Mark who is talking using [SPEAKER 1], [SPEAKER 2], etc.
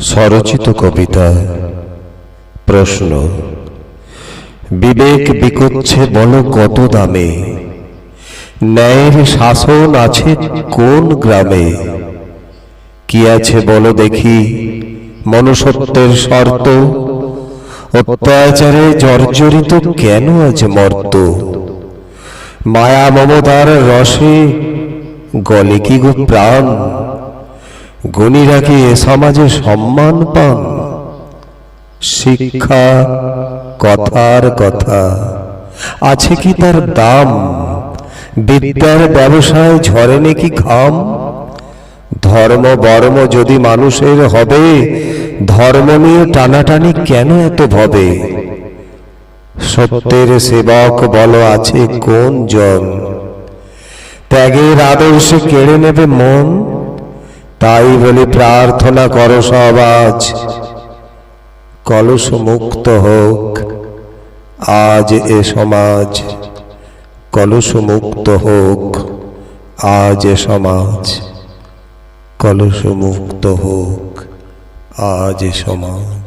[SPEAKER 1] স্বরচিত কবিতা। প্রশ্ন: বিবেক বিকোচ্ছে বলো কত দামে, ন্যায়ের শাসন আছে কোন গ্রামে? কি আছে বলো দেখি মনুষ্যত্বের শর্ত, অত্যাচারে জর্জরিত কেন আজ মর্ত? মায়া মমতার রসে গলে কি গো প্রাণ, গুণীরা কি এ সমাজে সম্মান পান? শিক্ষা কথার কথা, আছে কি তার দাম? বিদ্যার ব্যবসায় ঝরে নাকি ঘাম? ধর্ম বর্ম যদি মানুষের হবে, ধর্ম নিয়ে টানাটানি কেন এত ভবে? সত্যের সেবক বলো আছে কোন জন, ত্যাগের আদর্শে কেড়ে নেবে মন? তাই বলে প্রার্থনা করো সব আজ, কলুষ মুক্ত হোক আজ এ সমাজ। কলুষ মুক্ত হোক আজ এ সমাজ, কলুষ মুক্ত হোক আজ এ সমাজ।